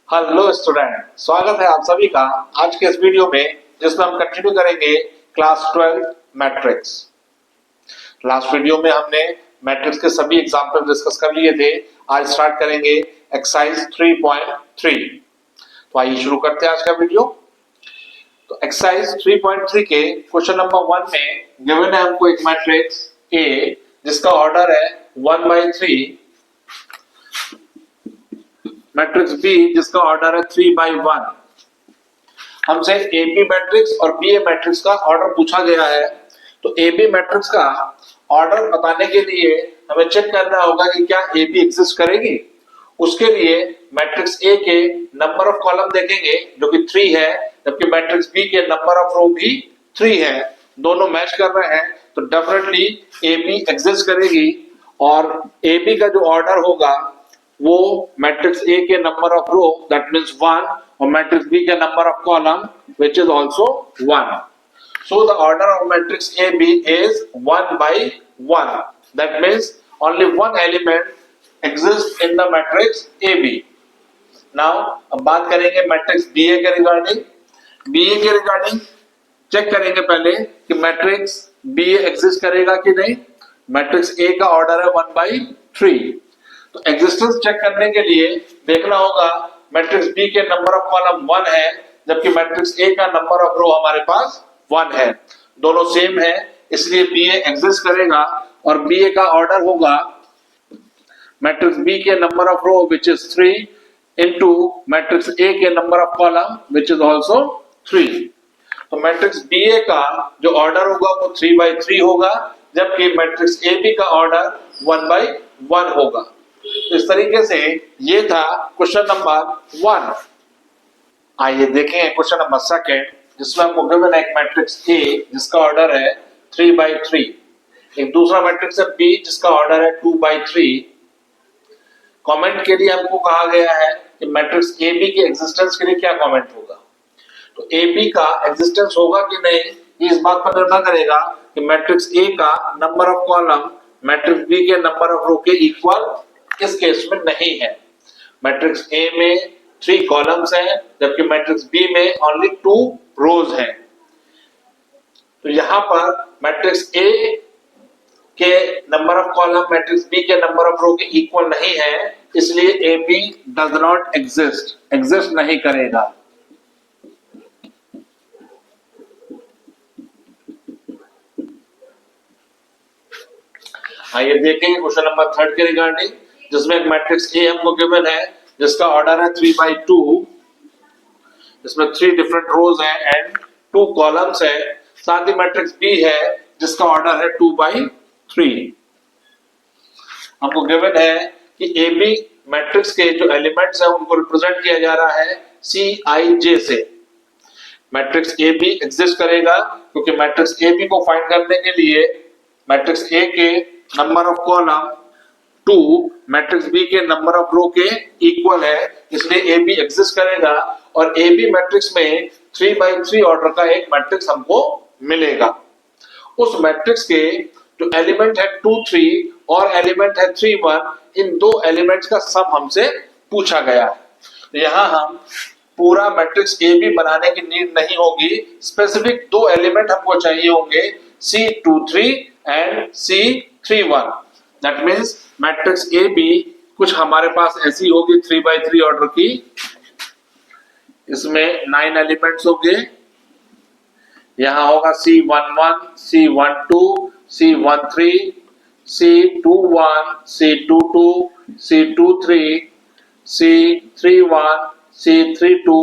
Hello student, स्वागत है आप सभी का आज के इस वीडियो में, जिसमें हम कंटिन्यू करेंगे क्लास 12 मैट्रिक्स। लास्ट वीडियो में हमने मैट्रिक्स के सभी एग्जांपल डिस्कस कर लिए थे। आज स्टार्ट करेंगे एक्सरसाइज 3.3। तो आइए शुरू करते हैं आज का वीडियो। तो एक्सरसाइज 3.3 के क्वेश्चन नंबर 1 में गिवन है हमको एक मैट्रिक्स ए जिसका ऑर्डर है 1/3, मैट्रिक्स बी जिसका ऑर्डर है 3/1। हमसे ए बी मैट्रिक्स और बी ए मैट्रिक्स का ऑर्डर पूछा गया है। तो ए बी मैट्रिक्स का ऑर्डर बताने के लिए हमें चेक करना होगा कि क्या ए बी एग्जिस्ट करेगी। उसके लिए मैट्रिक्स ए के नंबर ऑफ कॉलम देखेंगे जो कि 3 है, जबकि मैट्रिक्स बी के नंबर ऑफ रो भी 3 है। दोनों मैच कर रहे हैं तो डेफिनेटली ए बी एग्जिस्ट करेगी। और ए बी का जो ऑर्डर होगा वो मैट्रिक्स ए के number of row that means 1 और मैट्रिक्स बी के number of column which is also 1। So the order of matrix A B is 1/1। That means only one element exist in the matrix A B. Now अब बात करेंगे matrix B ए के regarding. B ए के regarding check करेंगे पहले कि matrix B ए exist करेगा कि नहीं। मैट्रिक्स ए का ऑर्डर है 1/3। तो एग्जिस्टेंस चेक करने के लिए देखना होगा मैट्रिक्स बी के नंबर ऑफ कॉलम 1 है, जबकि मैट्रिक्स ए का नंबर ऑफ रो हमारे पास 1 है। दोनों सेम है, इसलिए बी ए एग्जिस्ट करेगा। और बी ए का ऑर्डर होगा मैट्रिक्स बी के number of row which is 3 into matrix A के number of column which is also 3। तो मैट्रिक्स बी ए का जो ऑर्डर होगा वो 3/3 होगा, जबकि मैट्रिक्स ए बी का ऑर्डर 1/1 होगा। इस तरीके से ये था क्वेश्चन नंबर 1। आइए देखें क्वेश्चन नंबर 2, जिसमें हमको गिवन है एक मैट्रिक्स ए जिसका ऑर्डर है 3/3, एक दूसरा मैट्रिक्स है बी जिसका ऑर्डर है 2/3। कमेंट के लिए हमको कहा गया है कि मैट्रिक्स ए बी के एग्जिस्टेंस के लिए क्या कमेंट होगा। तो ए बी का एग्जिस्टेंस होगा कि नहीं, ये इस बात पर निर्भर करेगा कि मैट्रिक्स ए का number of column matrix B के नंबर ऑफ रो के इक्वल इस केस में नहीं है। मैट्रिक्स ए में 3 कॉलम्स हैं, जबकि मैट्रिक्स बी में ओनली 2 रोज हैं। तो यहां पर मैट्रिक्स ए के number of column matrix B के नंबर ऑफ रो के इक्वल नहीं है, इसलिए A B does not exist नहीं करेगा। आइए देखेंगे क्वेश्चन नंबर 3 के रिगार्डिंग, जिसमें एक मैट्रिक्स ए हमको गिवन है जिसका ऑर्डर है 3/2। इसमें 3 डिफरेंट रोज हैं एंड 2 कॉलम्स है। साथ ही मैट्रिक्स बी है जिसका ऑर्डर है 2/3। हमको गिवन है कि ए बी मैट्रिक्स के जो एलिमेंट्स हैं उनको रिप्रेजेंट किया जा रहा है Cij से। मैट्रिक्स ए बी एग्जिस्ट करेगा क्योंकि मैट्रिक्स ए बी को फाइंड करने के लिए मैट्रिक्स ए के number of column 2 matrix B के नंबर ऑफ रो के इक्वल है, इसलिए ए बी एग्जिस्ट करेगा। और ए बी मैट्रिक्स में 3/3 ऑर्डर का एक मैट्रिक्स हमको मिलेगा। उस मैट्रिक्स के जो एलिमेंट है 2, 3 और एलिमेंट है 3, 1, इन 2 एलिमेंट्स का सम हमसे पूछा गया है। तो यहां हम पूरा मैट्रिक्स ए बी बनाने की नीड नहीं होगी, स्पेसिफिक 2 एलिमेंट हमको चाहिए होंगे C23 and C31। That means matrix A B कुछ हमारे पास ऐसी होगी 3/3 ऑर्डर की। इसमें 9 एलिमेंट्स होंगे। यहां होगा C11, C12, C13, C21, C22, C23, C31, C32,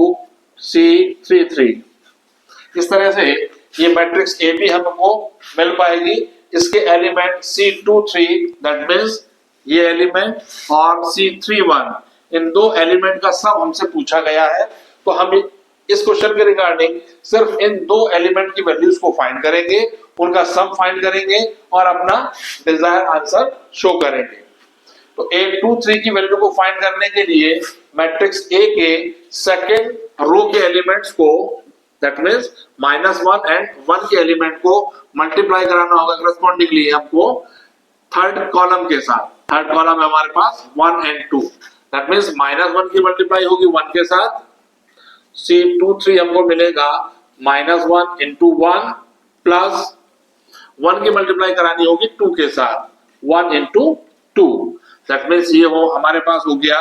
C33। इस तरह से ये मैट्रिक्स ए बी हमको मिल पाएगी। इसके एलिमेंट C23 दैट मींस ये एलिमेंट और C31, इन 2 एलिमेंट का सम हमसे पूछा गया है। तो हम इस क्वेश्चन के रिगार्डिंग सिर्फ इन 2 एलिमेंट की वैल्यूज को फाइंड करेंगे, उनका सम फाइंड करेंगे और अपना डिजायर आंसर शो करेंगे। तो A23 की वैल्यू को फाइंड करने के लिए मैट्रिक्स ए के सेकेंड रो के एलिमेंट्स को दैट मींस -1 एंड 1 के एलिमेंट को मल्टीप्लाई कराना होगा करस्पॉन्डिंगली हमको थर्ड कॉलम के साथ। थर्ड कॉलम है हमारे पास 1 एंड 2। दैट मीन्स -1 की मल्टीप्लाई होगी 1 के साथ, C23 हमको मिलेगा -1 इंटू 1 प्लस 1 की मल्टीप्लाई करानी होगी 2 के साथ, 1 इंटू 2, दैट मीन्स ये हो हमारे पास हो गया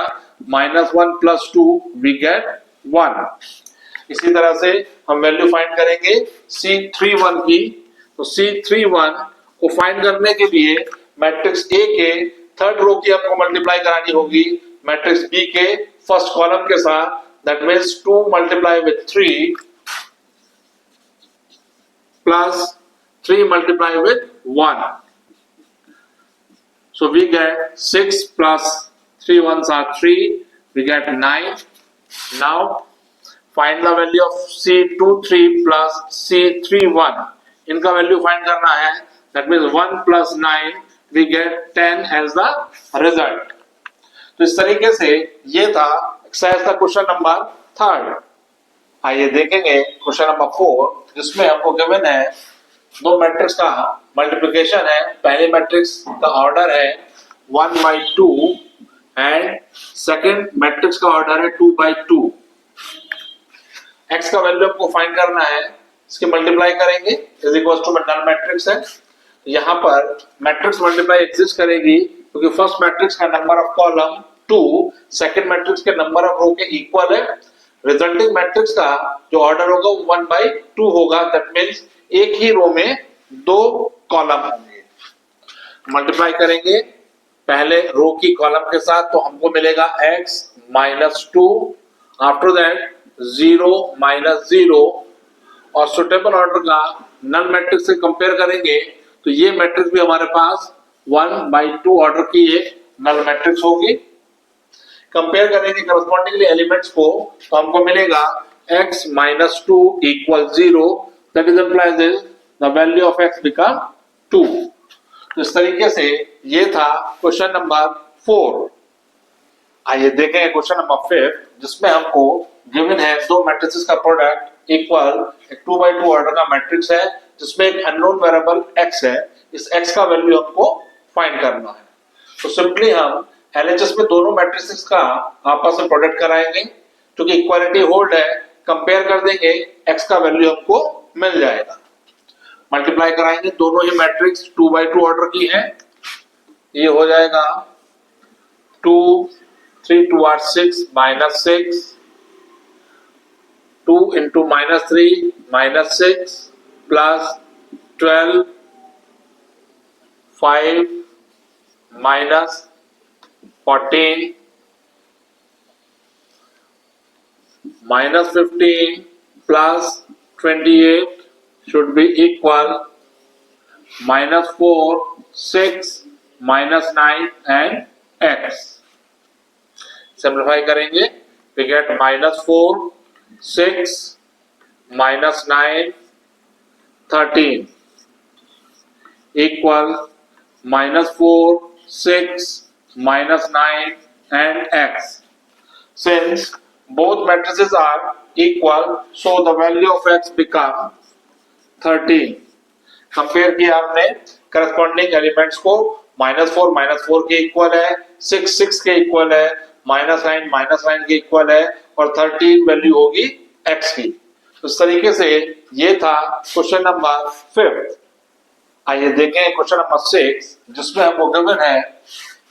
-1 प्लस 2 वी गेट 1। इसी तरह से हम वैल्यू फाइंड करेंगे C31 की, तो C31 को फाइंड करने के लिए मैट्रिक्स A के थर्ड रो की हमको मल्टीप्लाई करानी होगी मैट्रिक्स B के फर्स्ट कॉलम के साथ, that means 2 multiply with 3 plus 3 multiply with 1, so we get 6 plus 3 ones are 3, we get 9. Now find the value of C23 plus C31, इनका value find करना है, that means 1 plus 9 we get 10 as the result। तो इस तरीके से ये था exercise का क्वेश्चन नंबर 3। आइए देखेंगे क्वेश्चन नंबर 4, जिसमें हमको गिवन है दो मैट्रिक्स का मल्टीप्लिकेशन है। पहले मैट्रिक्स का ऑर्डर है 1/2 एंड सेकंड मैट्रिक्स का ऑर्डर है 2/2। x का वैल्यू आपको फाइंड करना है, इसके मल्टीप्लाई करेंगे is equal to null matrix है। यहाँ पर मैट्रिक्स मल्टीप्लाई एग्जिस्ट करेगी क्योंकि फर्स्ट मैट्रिक्स का number of column 2 second matrix के नंबर ऑफ रो के इक्वल है। रिजल्टिंग मैट्रिक्स का जो ऑर्डर होगा वो 1/2 होगा, दैट मींस एक ही रो में 2 कॉलम होंगे। मल्टीप्लाई करेंगे पहले रो की कॉलम के साथ, तो हमको मिलेगा x -2, आफ्टर दैट 0 -0, और सुटेबल ऑर्डर का नल मैट्रिक्स से कंपेयर करेंगे तो ये मैट्रिक्स भी हमारे पास 1/2 ऑर्डर की एक नल मैट्रिक्स होगी। कंपेयर करेंगे करस्पॉन्डिंगली एलिमेंट्स को, तो हमको मिलेगा x -2 equal 0, that is implies is the value of x become 2। तो इस तरीके से ये था क्वेश्चन नंबर 4। आइए देखें क्वेश्चन नंबर 5, जिसमें हमको गिवन है दो मैट्रिसेस का प्रोडक्ट इक्वल एक 2/2 ऑर्डर का मैट्रिक्स है जिसमें एक अननोन वेरिएबल x है। इस x का वैल्यू हमको फाइंड करना है। तो सिंपली हम LHS में दोनों मैट्रिसेस का आपस में प्रोडक्ट कराएंगे, क्योंकि इक्वालिटी होल्ड है, कंपेयर कर देंगे x का वैल्यू हमको मिल जाएगा। मल्टीप्लाई कराएंगे, दोनों ही मैट्रिक्स 2/2 ऑर्डर की है, ये हो जाएगा 2 3 2 are 6 -6, 2 into -3 -6 plus 12 5 minus 14 minus 15 plus 28 should be equal -4 6 -9 and x। Simplify करेंगे, we get -4 6 -9 13 equal -4 6 -9 and x। Since both matrices are equal, so the value of x become 13। Compare किया हमने corresponding elements को, -4 के equal है, 6 के equal है, -9 के equal है, और 13 वैल्यू होगी x की। तो इस तरीके से ये था क्वेश्चन नंबर 5। आइए देखें क्वेश्चन नंबर 6, जिसमें हमको गिवन है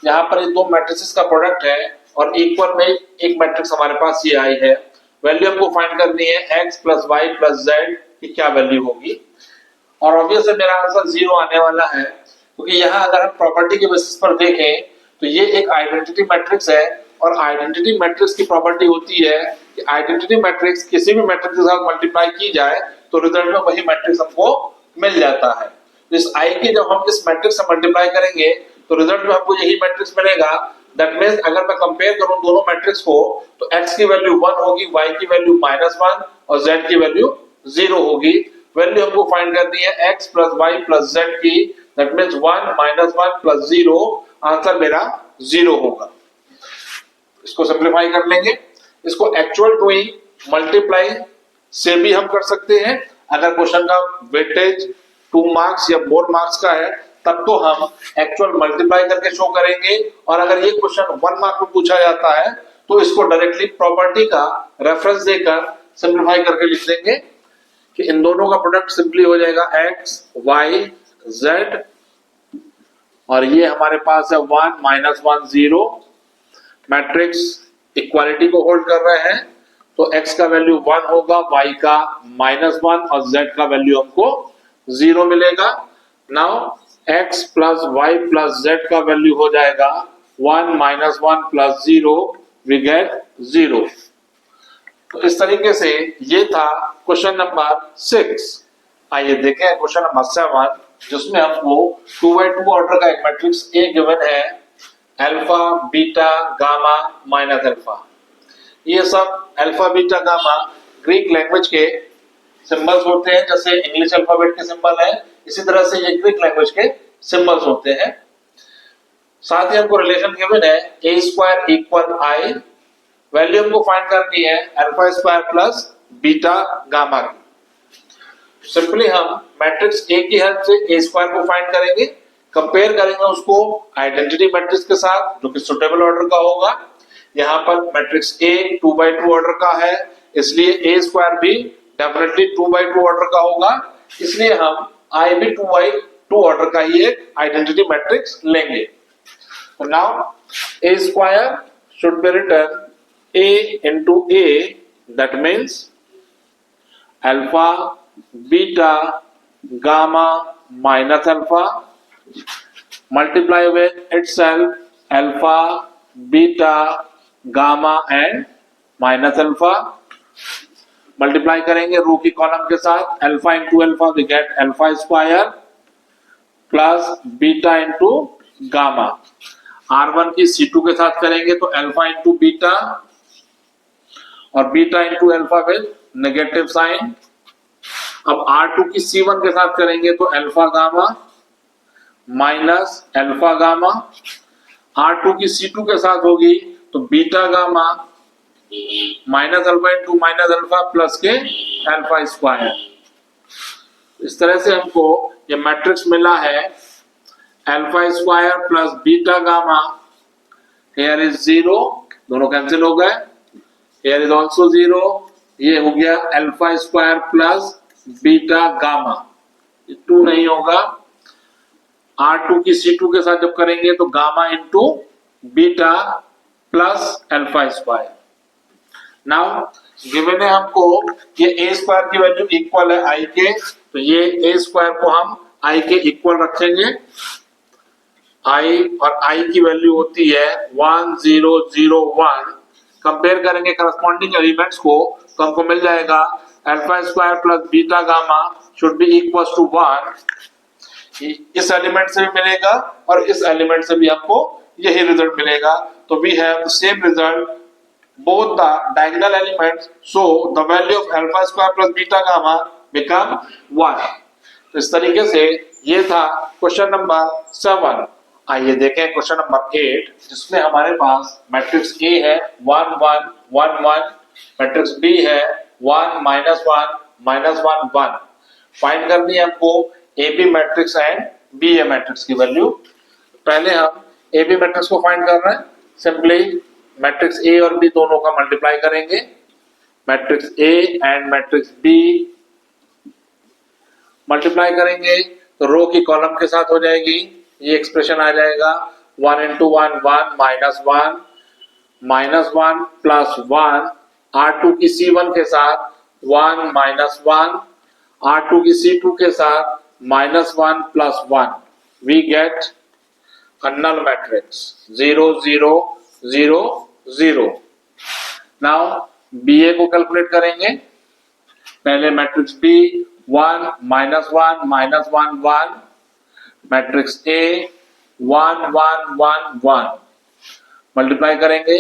यहाँ पर दो मैट्रिसेस का प्रोडक्ट है और इक्वल में एक मैट्रिक्स हमारे पास ये आई है। वैल्यू हमको फाइंड करनी है x + y + z की क्या वैल्यू होगी, और ऑब्वियसली मेरा आंसर 0 आने वाला है, क्योंकि यहाँ अगर हम प्रॉपर्टी के बेसिस पर देखें तो ये एक आइडेंटिटी मैट्रिक्स है, और आइडेंटिटी मैट्रिक्स की प्रॉपर्टी होती है कि आइडेंटिटी मैट्रिक्स किसी भी मैट्रिक्स के साथ मल्टीप्लाई की जाए तो रिजल्ट में वही मैट्रिक्स हमको मिल जाता है। तो इस आई की जब हम इस मैट्रिक्स से मल्टीप्लाई करेंगे तो रिजल्ट में हमको यही मैट्रिक्स मिलेगा। दैट मींस अगर मैं कंपेयर करूं दोनों मैट्रिक्स को, तो x की वैल्यू 1 होगी, y की वैल्यू -1 और z की वैल्यू 0 होगी। वैल्यू हमको फाइंड करनी है x + y + z की, दैट मींस 1 -1 + 0, आंसर मेरा 0 होगा। इसको सिंपलीफाई कर लेंगे, इसको एक्चुअल डूइंग मल्टीप्लाई से भी हम कर सकते हैं। अगर क्वेश्चन का वेटेज 2 मार्क्स या 4 मार्क्स का है तब तो हम एक्चुअल मल्टीप्लाई करके शो करेंगे, और अगर ये क्वेश्चन 1 मार्क में पूछा जाता है तो इसको डायरेक्टली प्रॉपर्टी का रेफरेंस देकर सिंप्लीफाई करके लिख देंगे कि इन दोनों का प्रोडक्ट सिंपली हो जाएगा x y z, और ये हमारे पास है 1 -1 0। मैट्रिक्स इक्वालिटी को होल्ड कर रहे हैं, तो x का वैल्यू 1 होगा, y का -1 और z का वैल्यू हमको 0 मिलेगा। Now x plus y plus z का वैल्यू हो जाएगा 1 -1 प्लस 0, वी गेट 0। तो इस तरीके से ये था क्वेश्चन नंबर 6। आइए देखें क्वेश्चन नंबर 7, जिसमें हमको 2x2 ऑर्डर का एक मैट्रिक्स A गिवन है, alpha beta gamma minus alpha. ये सब alpha beta gamma Greek language के सिंबल्स होते हैं, जैसे इंग्लिश अल्फाबेट के सिंबल है, इसी तरह से ये ग्रीक लैंग्वेज के सिंबल्स होते हैं। साथ ही हमको रिलेशन गिवन है a² इक्वल i, वैल्यू हमको फाइंड करनी है alpha square plus beta gamma की। सिंपली हम मैट्रिक्स A की हेल्प से a स्क्वायर को फाइंड करेंगे, कंपेयर करेंगे उसको आइडेंटिटी मैट्रिक्स के साथ जो कि सुटेबल ऑर्डर का होगा। यहाँ पर मैट्रिक्स A 2x2 ऑर्डर का है, इसलिए a स्क्वायर भी डेफिनेटली 2x2 ऑर्डर का होगा, इसलिए हम I भी 2x2 ऑर्डर का ही एक आइडेंटिटी मैट्रिक्स लेंगे। तो now a square should be written a into a, that means alpha beta gamma minus alpha multiply with itself alpha beta gamma and minus alpha। Multiply करेंगे row की column के साथ, alpha into alpha we get alpha square plus beta into gamma. R1 की C2 के साथ करेंगे तो alpha into beta और beta into alpha with negative sign. अब R2 की C1 के साथ करेंगे तो alpha gamma minus alpha gamma. R2 की C2 के साथ होगी तो beta gamma minus alpha into minus alpha plus के अल्फा स्क्वायर। इस तरह से हमको ये मैट्रिक्स मिला है alpha square plus beta gamma, here is 0, दोनों कैंसिल हो गए, हियर इज ऑल्सो 0, ये हो गया alpha square plus beta gamma, 2 नहीं होगा। R2 की C2 के साथ जब करेंगे तो gamma into beta plus alpha square. Now given है हमको ये a स्क्वायर की वैल्यू इक्वल है i के, तो ये a स्क्वायर को हम i के इक्वल रखेंगे। i और i की वैल्यू होती है 1 0 0 1। कंपेयर करेंगे करस्पॉन्डिंग एलिमेंट्स को तो हमको मिल जाएगा alpha square plus beta gamma should be equal to 1। इस एलिमेंट से भी मिलेगा और इस एलिमेंट से भी आपको यही रिजल्ट मिलेगा। तो we have the same result both the diagonal elements, so the value of alpha square plus beta gamma become 1। तो इस तरीके से ये था क्वेश्चन नंबर 7। आइए देखें क्वेश्चन नंबर 8, जिसमें हमारे पास मैट्रिक्स A है 1 1 1 1, मैट्रिक्स B है 1 -1 -1 1। फाइंड करनी है हमको AB matrix and BA matrix की वैल्यू। पहले हम AB मैट्रिक्स को फाइंड कर रहे हैं, सिंपली मैट्रिक्स A और B दोनों का मल्टीप्लाई करेंगे, matrix A and matrix B multiply करेंगे तो रो की कॉलम के साथ हो जाएगी, ये एक्सप्रेशन आ जाएगा 1 into 1 1 -1 -1 प्लस 1। R2 की C1 के साथ 1 -1, R2 की C2 के साथ -1 plus 1, we get a null matrix 0 0 0 0। Now BA को कैलकुलेट करेंगे, पहले matrix B 1 -1 -1 1, matrix A 1 1 1 1 multiply करेंगे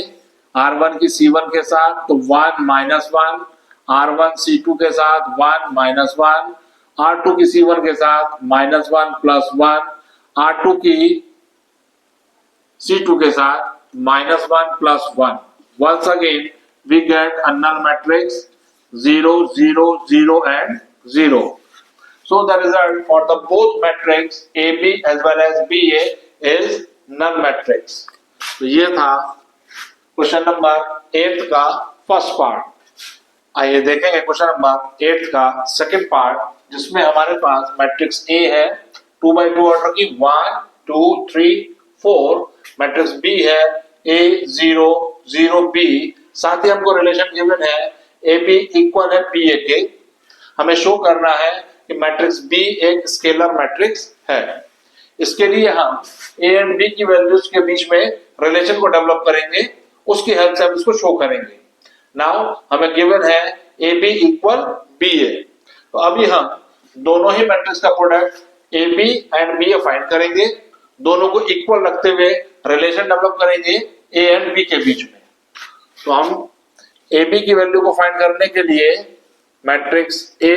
R1 की C1 के साथ तो 1 -1, R1 C2 के साथ 1 -1, R2 की C1 के साथ -1 प्लस 1, R2 की C2 के साथ -1 plus 1। Once again we get a null matrix 0 0 0 and 0। So the result for the both matrix AB as well as BA is null matrix. तो ये था क्वेश्चन नंबर 8 का फर्स्ट पार्ट। आइए देखेंगे question number 8 का second part, जिसमें हमारे पास मैट्रिक्स A है 2 by 2 ऑर्डर की 1 2 3 4, मैट्रिक्स B है A 0 0 B, साथ ही हमको रिलेशन गिवन है AB इक्वल है BA के। हमें शो करना है कि मैट्रिक्स B एक स्केलर मैट्रिक्स है। इसके लिए हम A एंड B की वैल्यूज के बीच में रिलेशन को डेवलप करेंगे, उसकी हेल्प से हम इसको शो करेंगे। नाउ हमें गिवन है AB इक्वल BA, तो अभी हम दोनों ही मैट्रिक्स का product AB and BA find करेंगे, दोनों को इक्वल रखते हुए रिलेशन डेवलप करेंगे A एंड B के बीच में। तो हम AB की वैल्यू को फाइंड करने के लिए matrix A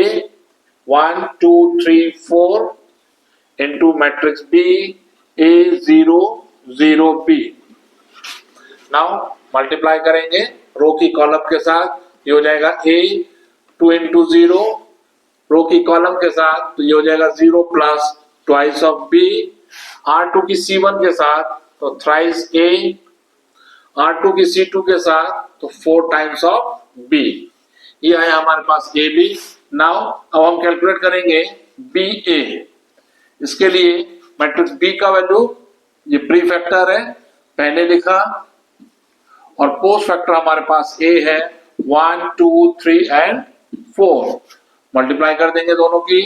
1 2 3 4 into matrix B A 0 0 B। Now multiply करेंगे रो की कॉलम के साथ, ये हो जाएगा A 2 into 0, रो की कॉलम के साथ तो ये हो जाएगा 0 plus twice of B, R2 की C1 के साथ तो थ्राइस A, R2 की C2 के साथ तो 4 टाइम्स ऑफ B। ये आया हमारे पास AB। नाउ अब हम कैलकुलेट करेंगे BA। इसके लिए मैट्रिक्स B का वैल्यू, ये प्री फैक्टर है पहले लिखा, और पोस्ट फैक्टर हमारे पास A है 1 2 3 एंड 4। मल्टीप्लाई कर देंगे दोनों की,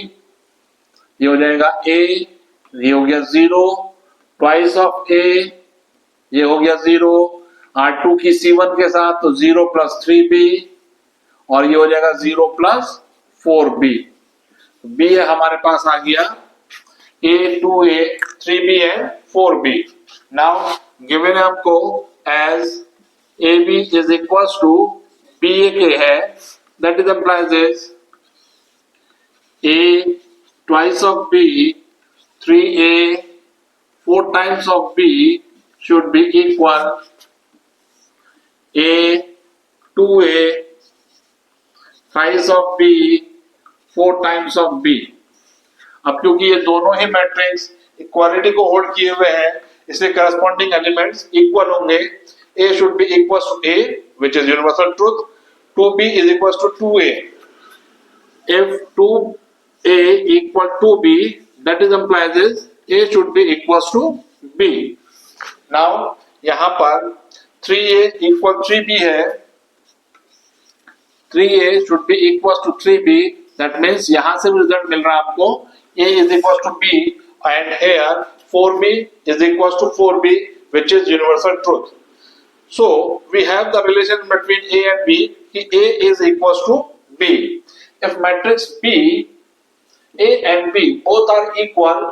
ये हो जाएगा A, ये हो गया 0 ट्वाइस ऑफ A, ये हो गया 0, R2 की C1 के साथ तो 0 प्लस 3B, और ये हो जाएगा 0 प्लस 4B। B हमारे पास आ गया A 2A 3B and 4B। Now given है हमको as AB is equals to BA के है, that is implies is A twice of B 3A 4 times of B should be equal A 2A thrice of B 4 times of B। अब क्योंकि ये दोनों ही matrix equality को hold किए हुए हैं, इसलिए करस्पॉन्डिंग एलिमेंट्स इक्वल होंगे। A should be equals to A, which is universal truth. 2B is equals to 2A. If 2A equal to B, that is implies is A should be equals to B. Now यहाँ पर 3A equal 3B है, 3A should be equals to 3B, that means यहाँ से भी result मिल रहा है आपको A is equals to B, and here 4B is equals to 4B, which is universal truth. So we have the relation between A and B कि A is equals to B. If matrix B, A and B both are equal,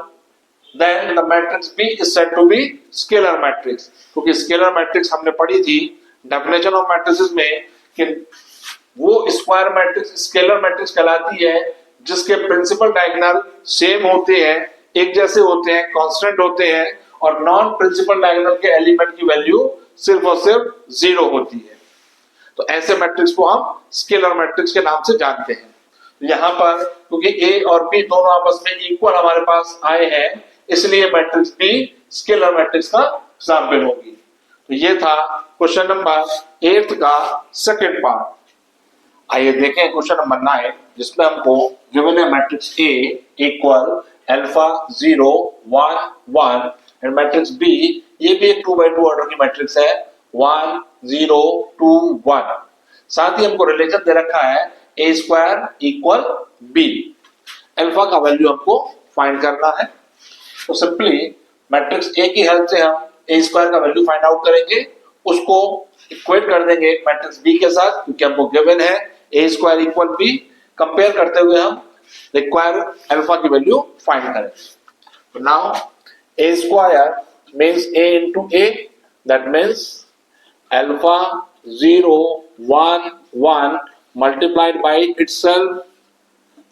then the matrix B is said to be scalar matrix. क्योंकि scalar matrix हमने पढ़ी थी definition of matrices में कि वो square matrix scalar matrix कहलाती है जिसके प्रिंसिपल डायगोनल सेम होते हैं, एक जैसे होते हैं, कांस्टेंट होते हैं, और नॉन प्रिंसिपल डायगोनल के एलिमेंट की वैल्यू सिर्फ और सिर्फ 0 होती है। तो ऐसे मैट्रिक्स को हम स्केलर मैट्रिक्स के नाम से जानते हैं। तो यहाँ पर क्योंकि A और B दोनों आपस में इक्वल हमारे पास आए हैं, इसलिए मैट्रिक्स B स्केलर मैट्रिक्स का एग्जाम्पल होगी। तो ये था क्वेश्चन नंबर 8 का सेकंड पार्ट। आइए देखें क्वेश्चन नंबर 9, जिसमें हमको गिवन है matrix A equal alpha 0 1 1 and matrix B, ये भी एक 2 by 2 ऑर्डर की मैट्रिक्स है 1 0 2 1। साथ ही हमको रिलेशन दे रखा है A square equal B। Alpha का वैल्यू हमको फाइंड करना है, तो सिंपली मैट्रिक्स A की हेल्प से हम A स्क्वायर का वैल्यू फाइंड आउट करेंगे, उसको इक्वेट कर देंगे मैट्रिक्स B के साथ, क्योंकि हमको गिवन है A square equal B। Compare करते हुए हम रिक्वायर अल्फा की वैल्यू फाइंड करें। तो now A square means A into A, that means alpha 0 1 1 multiplied by itself,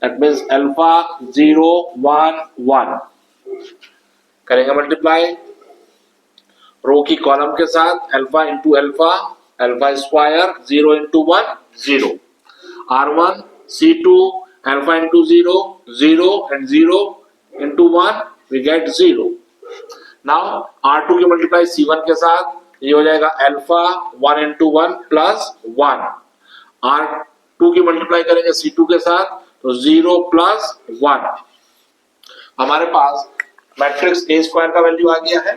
that means alpha 0 1 1 करेंगे मल्टीप्लाई रो की कॉलम के साथ alpha into alpha, alpha square 0 into 1 0, R1 C2 alpha into 0 0 and 0 into 1 we get 0. Now R2 की multiply C1 के साथ ये हो जाएगा अल्फा 1 into 1 plus 1. R2 की मल्टीप्लाई करेंगे C2 के साथ तो 0 plus 1. हमारे पास मैट्रिक्स A स्क्वायर का वैल्यू आ गया है.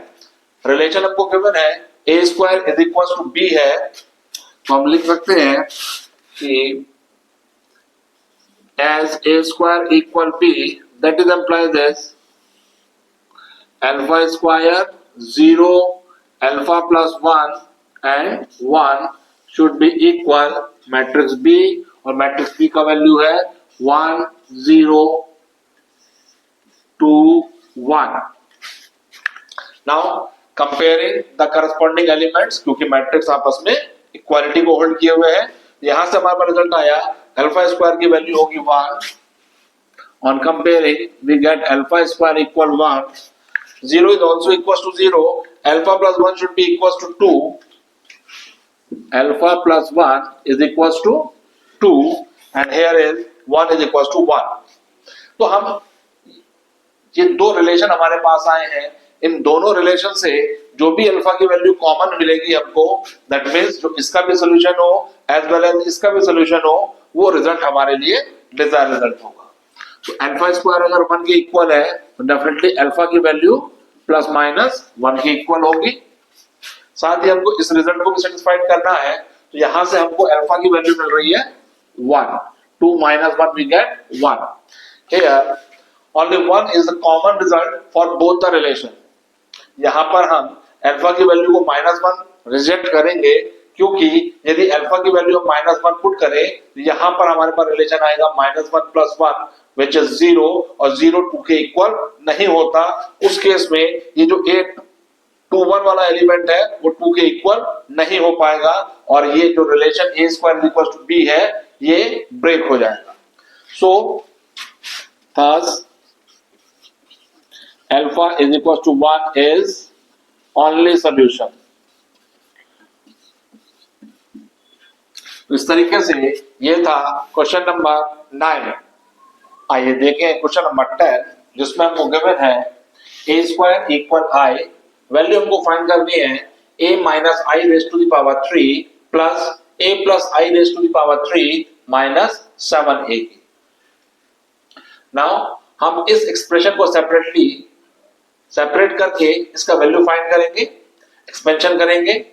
रिलेशन हमको गिवन है A square is equal to B है, तो हम लिख सकते हैं कि as A square equal B, that is implies this alpha square 0 alpha plus 1 and 1 should be equal matrix B, और मैट्रिक्स B का वैल्यू है 1 0 2 1. Now comparing the corresponding elements, क्योंकि मैट्रिक्स आपस में इक्वालिटी को होल्ड किए हुए हैं, यहां से हमारे पास रिजल्ट आया अल्फा स्क्वायर की वैल्यू होगी 1. On comparing we get alpha square equal 1. 0 is also equals to 0. Alpha plus 1 should be equals to 2. Alpha plus 1 is equals to 2 and here is 1 is equals to 1. तो हम ये दो relation हमारे पास आए हैं, इन दोनों रिलेशन से जो भी अल्फा की वैल्यू कॉमन मिलेगी हमको, दैट मींस जो इसका भी सॉल्यूशन हो एज वेल एज इसका भी सॉल्यूशन हो, वो रिजल्ट हमारे लिए डिजायर्ड रिजल्ट होगा. तो अल्फा स्क्वायर अगर 1 के इक्वल है तो डेफिनेटली अल्फा की वैल्यू प्लस माइनस 1 के इक्वल होगी. साथ ही हमको इस रिजल्ट को भी सेटिस्फाइड करना है, तो यहां से हमको अल्फा की वैल्यू मिल रही है 1. 2 minus 1 we get 1. Here only 1 is the common result for both the relation. यहां पर हम अल्फा की वैल्यू को -1 रिजेक्ट करेंगे, क्योंकि यदि अल्फा की वैल्यू हम -1 पुट करें तो यहां पर हमारे पास रिलेशन आएगा -1 plus 1 which is 0, और 0 2 के इक्वल नहीं होता. उस केस में ये जो 8 2 1 वाला एलिमेंट है वो 2 के इक्वल नहीं हो पाएगा, और ये जो relation A square equal to B है ये ब्रेक हो जाएगा. सो thus alpha is equal to 1 is only solution. इस तरीके से ये था क्वेश्चन नंबर 9. आइए देखें क्वेश्चन नंबर 10, जिसमें हमको गिवन है a square equal i. Value हमको फाइंड करनी है a minus i raise to the power 3 plus a plus i raise to the power 3 minus 7a की. नाउ हम इस एक्सप्रेशन को सेपरेट करके इसका वैल्यू फाइंड करेंगे, एक्सपेंशन करेंगे.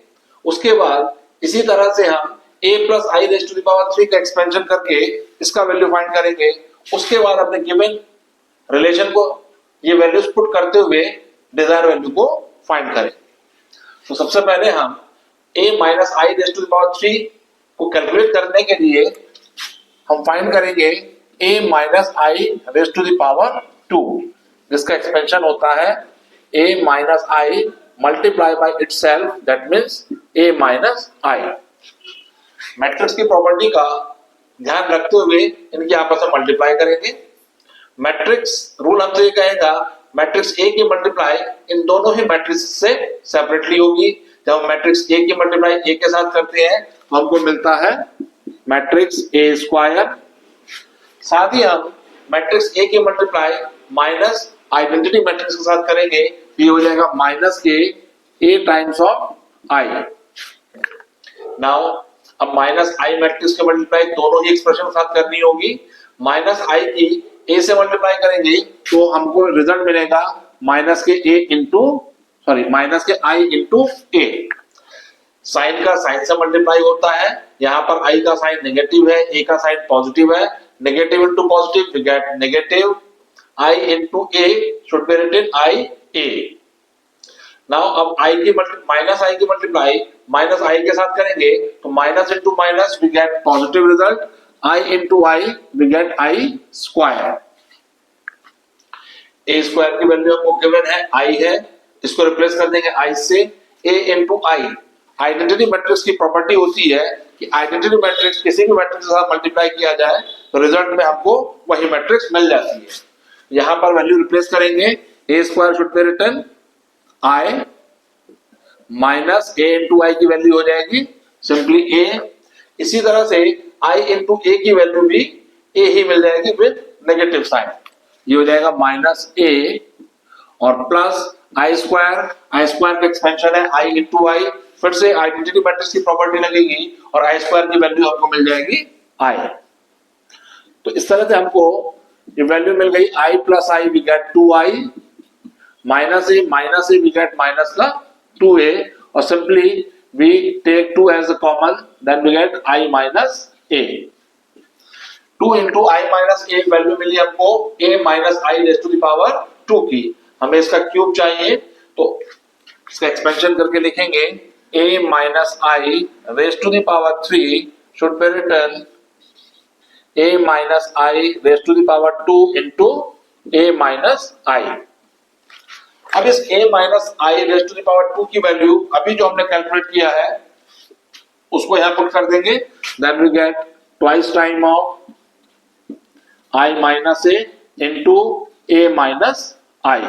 उसके बाद इसी तरह से हम a plus I raise to the power 3 का एक्सपेंशन करके इसका वैल्यू फाइंड करेंगे. उसके बाद अपने गिवन रिलेशन को ये वैल्यूज पुट करते हुए डिजायर वैल्यू को फाइंड करेंगे. तो सबसे पहले हम a minus I raise to the power 3 को कैलकुलेट करने के लिए हम फाइंड करेंगे a minus I raise to the power 2, जिसका एक्सपेंशन होता है a minus I multiply by itself, that means a minus I. Matrix की प्रॉपर्टी का ध्यान रखते हुए इनकी आपस में मल्टीप्लाई करेंगे. मैट्रिक्स रूल हमसे ये कहेगा मैट्रिक्स A की मल्टीप्लाई इन दोनों ही मैट्रिक्स से सेपरेटली होगी. जब हम मैट्रिक्स A की मल्टीप्लाई A के साथ करते हैं तो हमको मिलता है मैट्रिक्स A स्क्वायर. साथ ही हम मैट्रिक्स A की मल्टीप्लाई माइनस आइडेंटिटी मैट्रिक्स के साथ करेंगे, ये हो जाएगा माइनस के A times of I. Now अब माइनस आई मैट्रिक्स के मल्टीप्लाई दोनों ही एक्सप्रेशन के साथ करनी होगी. माइनस आई की A से मल्टीप्लाई करेंगे तो हमको रिजल्ट मिलेगा माइनस के I इंटू A. साइन का साइन से मल्टीप्लाई होता है. यहाँ पर I का साइन नेगेटिव है, A का साइन पॉजिटिव है. Negative into positive we get negative. I into A should be written IA. Now अब I की माइनस I की मल्टीप्लाई माइनस I के साथ करेंगे तो minus into minus we get positive result. I into I we get I square. A square की value हमको given है I है, इसको रिप्लेस कर देंगे I से. A into I identity matrix की प्रॉपर्टी होती है कि आइडेंटिटी मैट्रिक्स किसी भी मैट्रिक्स के साथ मल्टीप्लाई किया जाए तो रिजल्ट में हमको वही मैट्रिक्स मिल जाती है. यहां पर वैल्यू रिप्लेस करेंगे. A square should be written I minus A into I की वैल्यू हो जाएगी सिंपली A. इसी तरह से I इंटू A की वैल्यू भी A ही मिल जाएगी विद नेगेटिव साइन. ये हो जाएगा माइनस ए और प्लस आई स्क्वायर का एक्सपेंशन है आई इंटू आई, फिर से आइडेंटिटी मैट्रिक्स की प्रॉपर्टी लगेगी और आई स्क्वायर की वैल्यू हमको मिल जाएगी आई। तो इस तरह से हमको ये वैल्यू मिल गई I plus I we get 2i minus A we get minus का 2a और simply we take 2 as a common then we get i minus a। 2 into I minus A value मिली हमको a minus I raise to the power 2 की। हमें इसका cube चाहिए तो इसका एक्सपेंशन करके लिखेंगे a minus I raise to the power 3 should be written a minus I raise to the power 2 into a minus I. अब इस a minus I raise to the power 2 की वैल्यू अभी जो हमने कैलकुलेट किया है उसको यहां पुट कर देंगे, then we get twice time of i minus A into a minus I.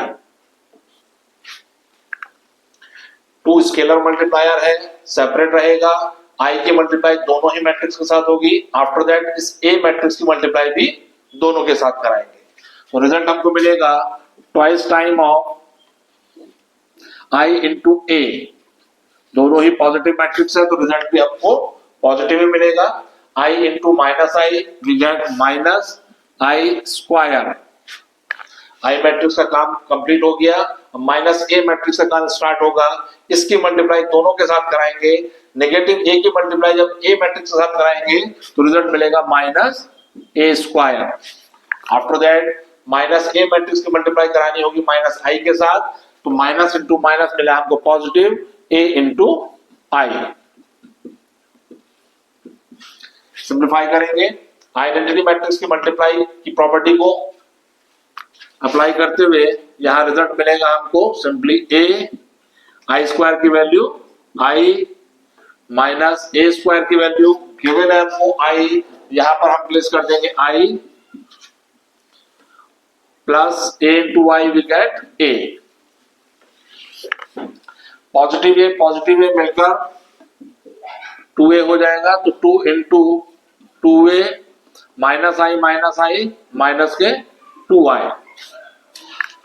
2 scalar multiplier है, सेपरेट रहेगा, i की मल्टीप्लाई दोनों ही मैट्रिक्स के साथ होगी। आफ्टर दैट इस a मैट्रिक्स की मल्टीप्लाई भी दोनों के साथ कराएंगे तो रिजल्ट हमको मिलेगा twice time of i into a। दोनों ही पॉजिटिव मैट्रिक्स है तो रिजल्ट भी हमको पॉजिटिव ही मिलेगा। i into minus I we get minus I square. I matrix का काम कंप्लीट हो गया, माइनस ए मैट्रिक्स का काम स्टार्ट होगा। इसकी मल्टीप्लाई दोनों के साथ कराएंगे, नेगेटिव ए की मल्टीप्लाई जब ए मैट्रिक्स के साथ कराएंगे तो रिजल्ट मिलेगा minus A square. After that minus A matrix की मल्टीप्लाई करानी होगी माइनस आई के साथ तो माइनस इंटू माइनस मिला हमको positive A into I. Simplify करेंगे, आइडेंटिटी मैट्रिक्स की मल्टीप्लाई की प्रॉपर्टी को अप्लाई करते हुए यहां रिजल्ट मिलेगा हमको सिंपली ए आई स्क्वायर की value I minus A square की वैल्यू गिवन है हमको आई, यहां पर हम प्लेस कर देंगे I plus A into I we get A. Positive A मिलकर 2a हो जाएगा तो 2 इंटू 2a माइनस आई माइनस के 2i।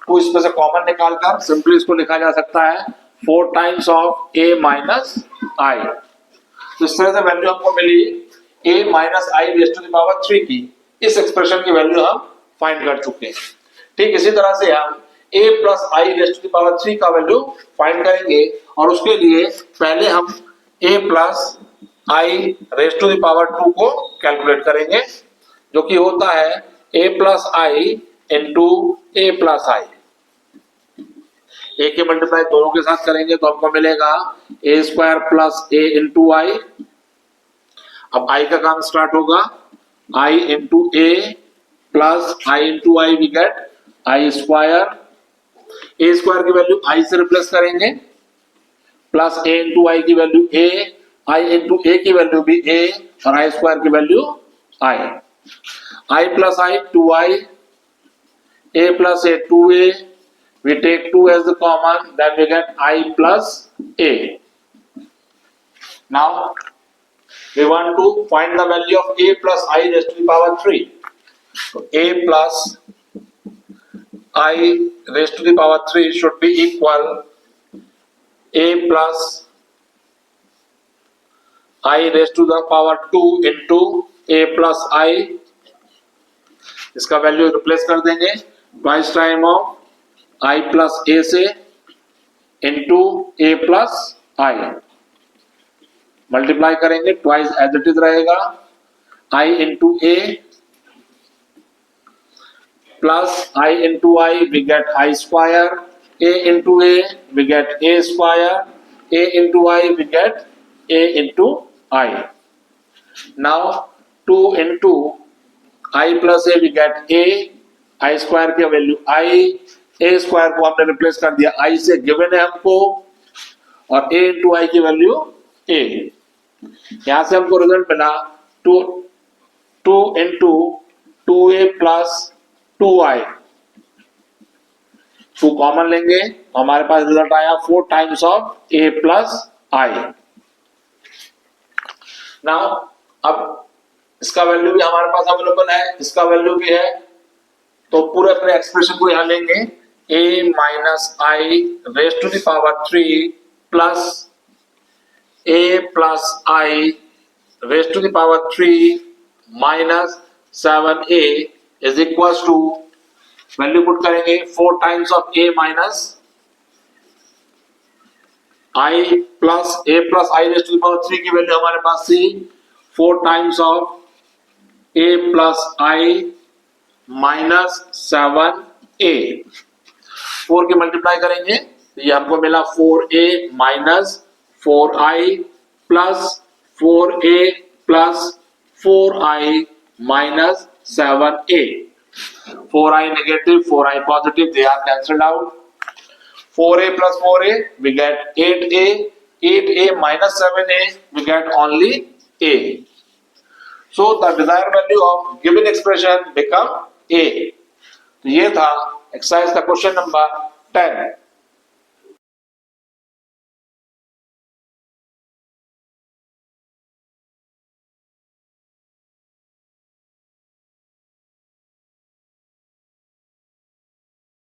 2 इसमें से कॉमन निकालकर सिंपली इसको लिखा जा सकता है 4 times of a minus I. तो इस तरह से वैल्यू हमको मिली a minus I raise to the power 3 की। इस एक्सप्रेशन की वैल्यू हम फाइंड कर चुके हैं। ठीक इसी तरह से हम a plus I raise to the power 3 का वैल्यू फाइंड करेंगे और उसके लिए पहले हम a plus I raise to the power 2 को कैलकुलेट करेंगे जो कि होता है a plus I into A plus I. A की मल्टीप्लाई दोनों के साथ करेंगे तो हमको मिलेगा A square plus A into I. अब आई का काम स्टार्ट होगा, I into A plus I into I we get I square. A square की वैल्यू आई से रिप्लेस करेंगे प्लस ए इंटू आई की वैल्यू ए, आई इंटू ए की वैल्यू भी ए और आई स्क्वायर की value I. I plus I 2i, a plus a 2a, we take 2 as the common, then we get I plus a. Now we want to find the value of a plus I raised to the power 3. So a plus I raised to the power 3 should be equal a plus I raised to the power 2 into a plus I। इसका value replace कर देंगे twice time of I plus A से into A plus I. Multiply करेंगे twice as it is रहेगा I into A plus I into I we get I square, A into A we get A square, A into I we get A into I. Now 2 into I plus A we get A, I square की value I, A square को हमने replace कर दिया आई से, given है हमको, और ए into आई की वैल्यू ए। यहां से हमको रिजल्ट मिला 2 into 2a plus 2i। 2 common लेंगे हमारे पास रिजल्ट आया 4 times of a plus I. Now अब इसका वैल्यू भी हमारे पास अवेलेबल है, इसका वैल्यू भी है तो पूरे अपने एक्सप्रेशन को यहां लेंगे a minus I raise to the power 3 plus a plus I raise to the power 3 minus 7a is equal to value put करेंगे 4 times of a minus I plus a plus I raise to the power 3 की value हमारे पास थी 4 times of a plus I minus 7a 4 के multiply करेंगे तो ये हमको मिला 4a minus 4i plus 4a plus 4i minus 7a 4i negative 4i positive they are cancelled out 4a plus 4a we get 8a 8a minus 7a we get only a so the desired value of given expression become a तो ये था exercise का question number 10